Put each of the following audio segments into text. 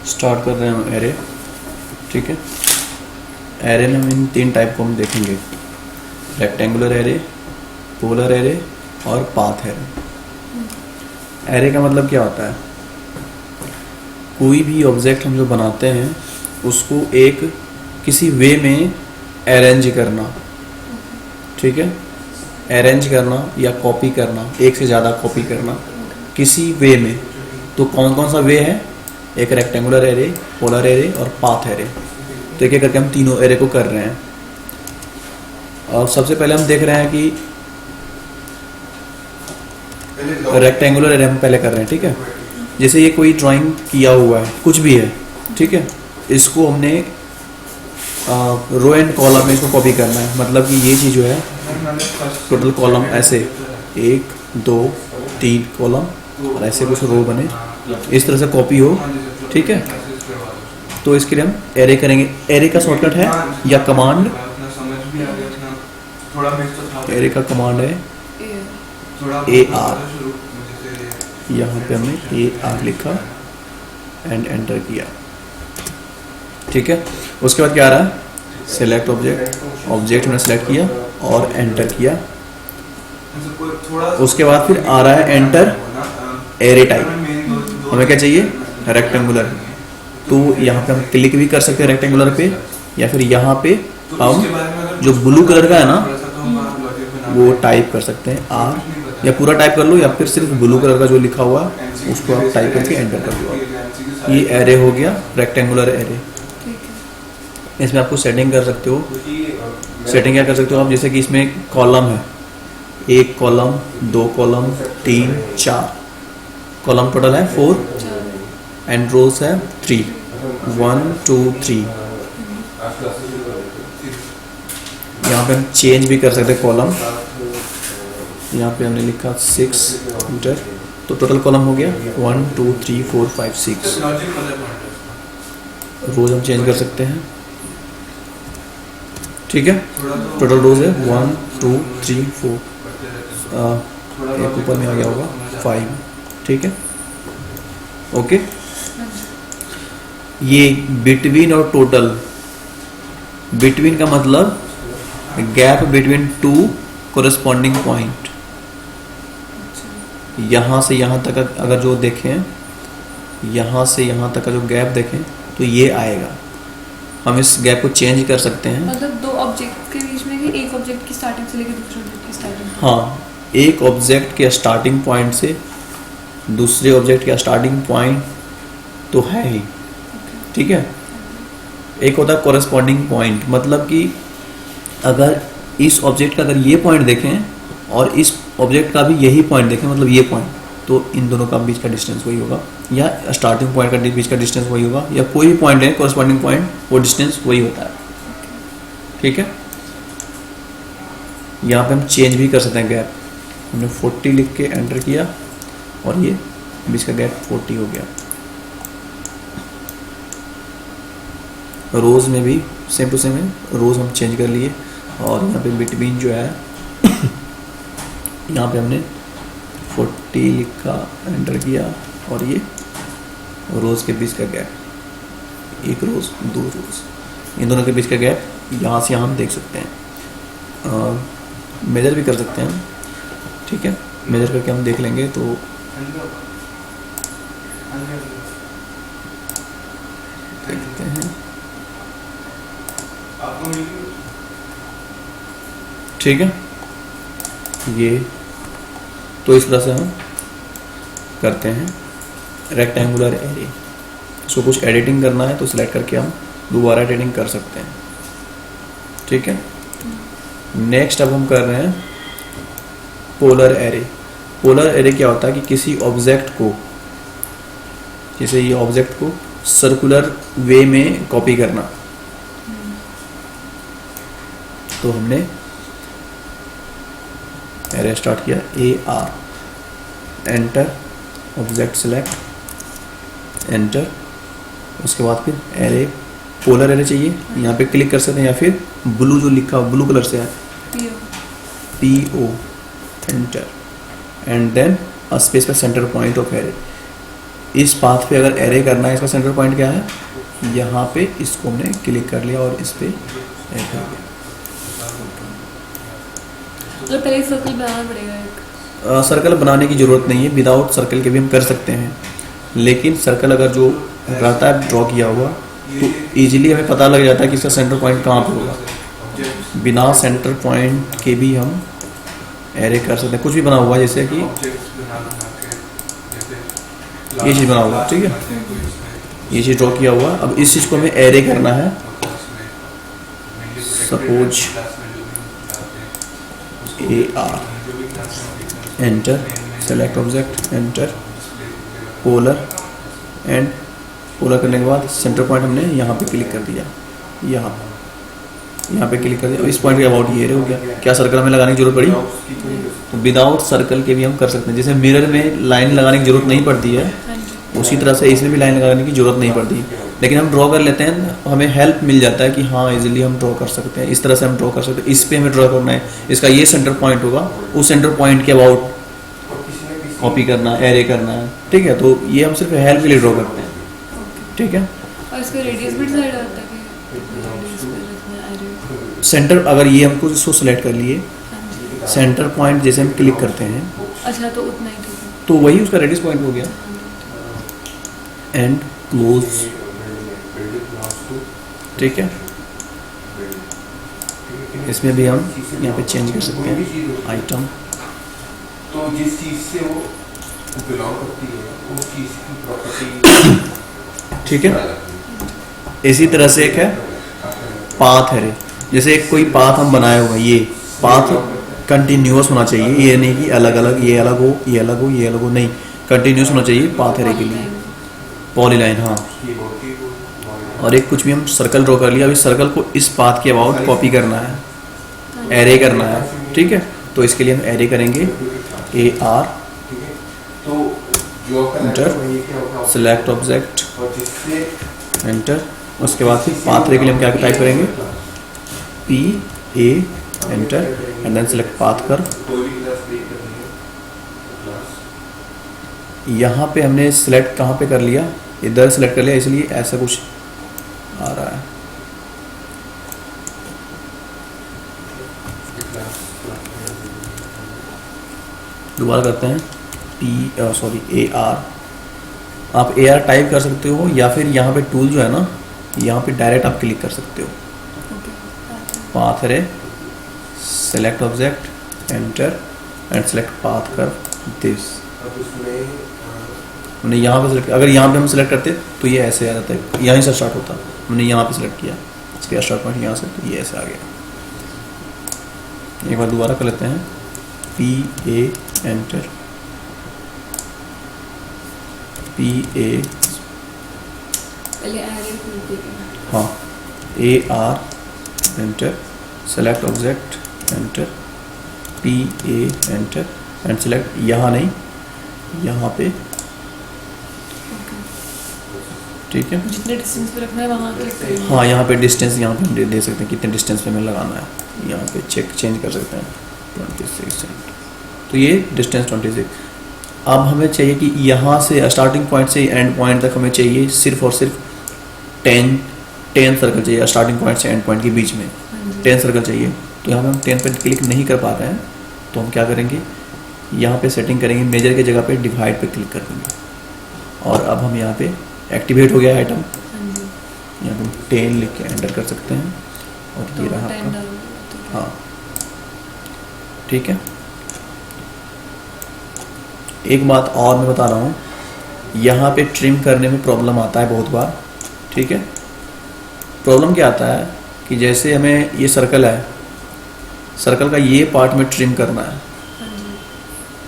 Start कर रहे हैं हम एरे। ठीक है, एरे में हम इन 3 टाइप को हम देखेंगे, रेक्टेंगुलर एरे, पोलर एरे और पाथ एरे। एरे का मतलब क्या होता है? कोई भी ऑब्जेक्ट हम जो बनाते हैं उसको एक किसी वे में अरेंज करना। ठीक है, अरेंज करना या कॉपी करना, एक से ज़्यादा कॉपी करना किसी वे में। तो कौन कौन सा वे है? एक रेक्टेंगुलर एरे, पोलर एरे और पाथ एरे। तो एक एक करके हम तीनों एरे को कर रहे हैं। और सबसे पहले हम देख रहे हैं कि रेक्टेंगुलर एरे हम पहले कर रहे हैं। ठीक है, जैसे ये कोई ड्राइंग किया हुआ है, कुछ भी है, ठीक है, इसको हमने रो एंड कॉलम में इसको कॉपी करना है। मतलब कि ये चीज़ जो है टोटल कॉलम ऐसे 1 2 3 कॉलम और ऐसे कुछ रो बने, इस तरह से कॉपी हो। ठीक है, तो इसके लिए हम एरे करेंगे। एरे का शॉर्टकट है या कमांड, एरे का कमांड है AR। यहाँ पे हमने AR लिखा एंड एंटर किया। ठीक है, उसके बाद क्या आ रहा है? सेलेक्ट ऑब्जेक्ट, ऑब्जेक्ट हमने सेलेक्ट किया और एंटर किया। उसके बाद फिर आ रहा है एंटर एरे टाइप। हमें क्या चाहिए? रेक्टेंगुलर। तो यहाँ पे हम क्लिक भी कर सकते हैं रेक्टेंगुलर पे, या फिर यहाँ पे हम जो ब्लू कलर का है ना वो टाइप कर सकते हैं R, या पूरा टाइप कर लो, या फिर सिर्फ ब्लू कलर का जो लिखा हुआ है उसको आप टाइप करके एंटर कर दो। ये एरे हो गया, रेक्टेंगुलर एरे। इसमें आपको सेटिंग कर सकते हो। सेटिंग क्या कर सकते हो आप? जैसे कि इसमें कॉलम है, 1 कॉलम, 2 कॉलम, 3 4 कॉलम टोटल है 4 एंड रोज है 3, 1 2 3। यहाँ पे हम चेंज भी कर सकते हैं कॉलम। यहाँ पे हमने लिखा 6 मीटर, तो टोटल कॉलम हो गया 1 2 3 4 5 6। रोज हम चेंज कर सकते हैं। ठीक है, टोटल रोज है 1 2 3 4, एक ऊपर में आ गया होगा 5। ठीक है, ओके। ये बिटवीन और टोटल, बिटवीन का मतलब गैप बिटवीन 2 कोरस्पॉन्डिंग पॉइंट। यहाँ से यहाँ तक अगर जो देखें, यहाँ से यहाँ तक का जो गैप देखें तो ये आएगा। हम इस गैप को चेंज कर सकते हैं। मतलब 2 ऑब्जेक्ट के बीच में ही एक ऑब्जेक्ट की स्टार्टिंग से लेकर दूसरे ऑब्जेक्ट की स्टार्टिंग। हाँ, एक ऑब्जेक्ट के स्टार्टिंग पॉइंट से दूसरे ऑब्जेक्ट का स्टार्टिंग पॉइंट तो है ही। ठीक है, एक होता है कोरस्पॉन्डिंग पॉइंट, मतलब कि अगर इस ऑब्जेक्ट का अगर ये पॉइंट देखें और इस ऑब्जेक्ट का भी यही पॉइंट देखें, मतलब ये पॉइंट, तो इन दोनों का बीच का डिस्टेंस वही होगा, या स्टार्टिंग पॉइंट का बीच का डिस्टेंस वही होगा, या कोई भी पॉइंट है कोरस्पॉन्डिंग पॉइंट, वो डिस्टेंस वही होता है। ठीक है, यहाँ पे हम चेंज भी कर सकते हैं गैप। हमने 40 लिख के एंटर किया और ये बीच का गैप 40 हो गया। रोज में भी सेम टू सेम है, रोज हम चेंज कर लिए। और यहाँ पे बिटवीन जो है यहाँ पे हमने 40 लिखा, एंटर किया और ये रोज के बीच का गैप, 1 रोज 2 रोज, इन दोनों के बीच का गैप यहाँ से यहाँ हम देख सकते हैं। मेजर भी कर सकते हैं। ठीक है, मेजर करके हम देख लेंगे तो देखते हैं। ठीक है, ये तो इस तरह से हम करते हैं रेक्टेंगुलर एरे। इसको कुछ एडिटिंग करना है तो सिलेक्ट करके हम दोबारा एडिटिंग कर सकते हैं। ठीक है, नेक्स्ट अब हम कर रहे हैं पोलर एरे। पोलर एरे क्या होता है कि किसी ऑब्जेक्ट को, जैसे ये ऑब्जेक्ट को सर्कुलर वे में कॉपी करना। तो हमने एरे स्टार्ट किया, AR, enter, object select, enter. उसके बाद फिर एरे, पोलर एरे चाहिए, यहाँ पे क्लिक कर सकते हैं, या फिर ब्लू जो लिखा ब्लू कलर से है PO, enter, and then space पर सेंटर पॉइंट ऑफ एरे। इस पाथ पे अगर एरे करना है, इसका सेंटर पॉइंट क्या है, यहाँ पे इसको हमने क्लिक कर लिया और इस पे एरे कर दिया। तो पहले सर्कल बनाना पड़ेगा एक। सर्कल बनाने की ज़रूरत नहीं है, विदाउट सर्कल के भी हम कर सकते हैं, लेकिन सर्कल अगर जो रहता है ड्रॉ किया हुआ तो इजीली हमें पता लग जाता है कि इसका सेंटर पॉइंट कहाँ पे होगा। बिना सेंटर पॉइंट के भी हम एरे कर सकते हैं। कुछ भी बना हुआ है, जैसे कि ये चीज़ बना हुआ है, ठीक है, ये चीज़ ड्रॉ किया हुआ। अब इस चीज़ को हमें एरे करना है। Suppose AR, enter, select object, enter, polar, and polar करने के बाद सेंटर पॉइंट हमने यहाँ पे क्लिक कर दिया, यहाँ पे क्लिक कर दिया। अब इस पॉइंट के अबाउट ये एरे हो गया। क्या सर्कल हमें लगाने की जरूरत पड़ी? तो विदाउट सर्कल के भी हम कर सकते हैं। जैसे मिरर में लाइन लगाने की जरूरत नहीं पड़ती है, उसी तरह से इसमें भी लाइन लगाने की जरूरत नहीं पड़ती, लेकिन हम ड्रॉ कर लेते हैं, हमें हेल्प मिल जाता है कि हाँ इजीली हम ड्रॉ कर सकते हैं। इस तरह से हम ड्रॉ कर सकते हैं। इस पे हमें ड्रॉ करना है, इसका ये सेंटर पॉइंट होगा, उस सेंटर पॉइंट के अबाउट कॉपी करना है, एरे करना है, ठीक है। तो ये हम सिर्फ हेल्प के लिए ड्रॉ करते हैं, ठीक है। और इसका रेडियस भी डिसाइड होता है कि कितना रेडियस पे रखना है एरे। सेंटर अगर ये हमको इसको सेलेक्ट कर लिए, सेंटर पॉइंट जैसे हम क्लिक करते हैं अच्छा, तो उतना ही ठीक है। तो वही उसका रेडियस पॉइंट हो गया। एंड क्लोज, ठीक है। इसमें भी हम यहाँ पे चेंज कर सकते हैं आइटम, तो जिस चीज से वो बिलोंग करती है उस चीज की प्रॉपर्टी, ठीक है। इसी तरह से एक है पाथ एरे। जैसे एक कोई पाथ हम बनाए हुए हैं, ये पाथ कंटिन्यूअस होना चाहिए, ये नहीं कि अलग अलग, ये अलग हो, ये अलग हो, ये अलग हो, नहीं, कंटिन्यूअस होना चाहिए पाथ एरे के लिए। पॉलीलाइन, हाँ। और एक कुछ भी हम सर्कल ड्रॉ कर लिया, अभी सर्कल को इस पाथ के अबाउट कॉपी करना है, एरे करना है, ठीक है। तो इसके लिए हम एरे करेंगे AR, तो जो एंटर, सेलेक्ट ऑब्जेक्ट, एंटर। उसके बाद फिर पाथ एरे के लिए हम क्या टाइप करेंगे, PA, enter, and then select path कर। यहाँ पे हमने सिलेक्ट कहाँ पे कर लिया, इधर सेलेक्ट कर लिया, इसलिए ऐसा कुछ आ रहा है। दोबारा करते हैं, AR। आप AR टाइप कर सकते हो, या फिर यहाँ पे टूल जो है ना, यहाँ पे डायरेक्ट आप क्लिक कर सकते हो। Path array, select object, enter, and select path कर दिस। हमने यहाँ पे सेलेक्ट, अगर यहाँ पे हम सेलेक्ट करते तो ये ऐसे आ जाता है, यहीं से स्टार्ट होता। हमने यहाँ पे सेलेक्ट किया, इसके स्टार्ट पॉइंट यहाँ से, तो ये ऐसे आ गया। एक बार दोबारा कर लेते हैं, PA, एंटर, PA, पहले एरे खोलते हैं। हाँ, AR, enter, select object, enter, PA, enter, and select, यहाँ नहीं, यहाँ पे, ठीक है। जितने डिस्टेंस पे रखना है वहाँ क्लिक करेंगे। हाँ, यहाँ पे डिस्टेंस, यहाँ पे हम दे सकते हैं कितने डिस्टेंस पे हमें लगाना है। यहाँ पे चेंज कर सकते हैं 26, तो ये डिस्टेंस 26। अब हमें चाहिए कि यहाँ से स्टार्टिंग पॉइंट से एंड पॉइंट तक हमें चाहिए सिर्फ और सिर्फ 10 सर्कल चाहिए। स्टार्टिंग पॉइंट से एंड पॉइंट के बीच में 10 सर्कल चाहिए। तो यहाँ पे हम 10 पर क्लिक नहीं कर पा रहे हैं, तो हम क्या करेंगे, यहाँ पे सेटिंग करेंगे, मेजर की जगह पे डिवाइड पे क्लिक कर देंगे। और अब हम यहाँ पे एक्टिवेट हो गया आइटम, यहाँ पे 10 लिख के एंटर कर सकते हैं, और ये रहा आपका, हाँ, ठीक है। एक बात और मैं बता रहा हूँ, यहाँ पे ट्रिम करने में प्रॉब्लम आता है बहुत बार, ठीक है। प्रॉब्लम क्या आता है कि जैसे हमें ये सर्कल है, सर्कल का ये पार्ट में ट्रिम करना है,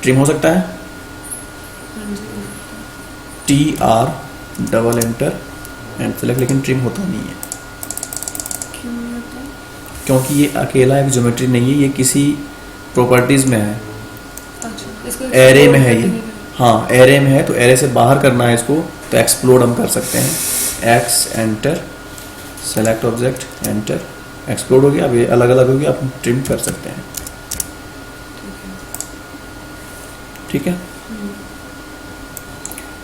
ट्रिम हो सकता है, TR, double enter, and select, लेकिन ट्रिम होता नहीं है। क्यों नहीं होता है? क्योंकि ये अकेला एक ज्योमेट्री नहीं है, ये किसी प्रॉपर्टीज में है, अच्छा, इसको एरे में है explore ये, करने का। हाँ एरे में है। तो एरे से बाहर करना है इसको, तो एक्सप्लोड हम कर सकते हैं, X, enter, select object, enter, explode हो गया। अब ये अलग अलग हो गया, आप ट्रिम कर सकते हैं, ठीक है।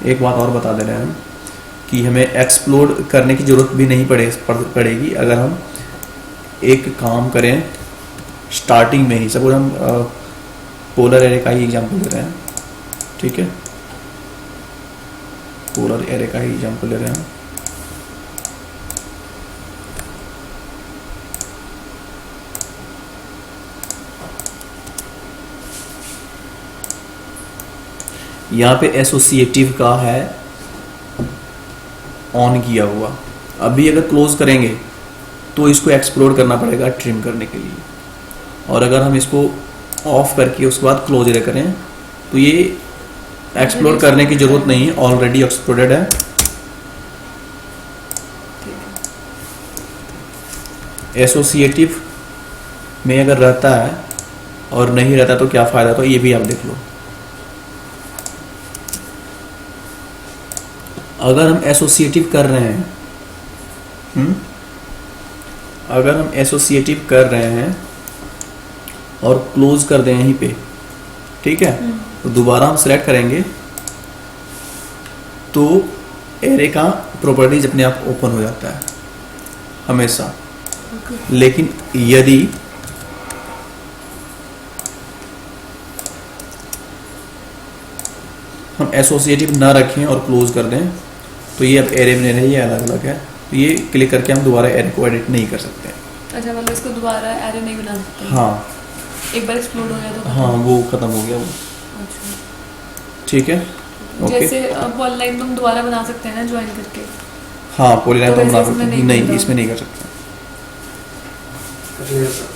एक बात और बता दे रहे हैं हम कि हमें एक्सप्लोर करने की ज़रूरत भी नहीं पड़ेगी अगर हम एक काम करें स्टार्टिंग में ही। सपोज हम पोलर एरे का ही एग्जांपल दे रहे हैं, ठीक है, पोलर एरे का ही एग्जांपल ले रहे हैं। यहाँ पे एसोसिएटिव का है ऑन किया हुआ। अभी अगर क्लोज करेंगे तो इसको एक्सप्लोर करना पड़ेगा ट्रिम करने के लिए, और अगर हम इसको ऑफ करके उसके बाद क्लोज एरे करें तो ये एक्सप्लोर करने की जरूरत नहीं है, ऑलरेडी एक्सप्लोरेड है। एसोसिएटिव में अगर रहता है और नहीं रहता तो क्या फायदा, तो ये भी आप देख लो। अगर हम एसोसिएटिव कर रहे हैं अगर हम एसोसिएटिव कर रहे हैं और क्लोज कर दें यहीं पे, ठीक है, तो दोबारा हम सेलेक्ट करेंगे तो एरे का प्रॉपर्टीज अपने आप ओपन हो जाता है हमेशा। लेकिन यदि हम एसोसिएटिव ना रखें और क्लोज कर दें तो ये अब एरे में नहीं, ये अलग अलग है, तो ये क्लिक करके हम दोबारा एरे को एडिट नहीं कर सकते। अच्छा, मतलब इसको दोबारा एरे नहीं बना सकते? हाँ, एक बार एक्सप्लोड हो गया तो हाँ वो खत्म हो गया वो। अच्छा, ठीक है, ओके। जैसे पॉलीलाइन तुम दोबारा बना सकते हैं ना ज्वाइन करके? हाँ, पॉलीलाइन तो तो बना वैसे इसमें सकते नहीं नहीं, होता। इसमें नहीं कर सकते। अच्छा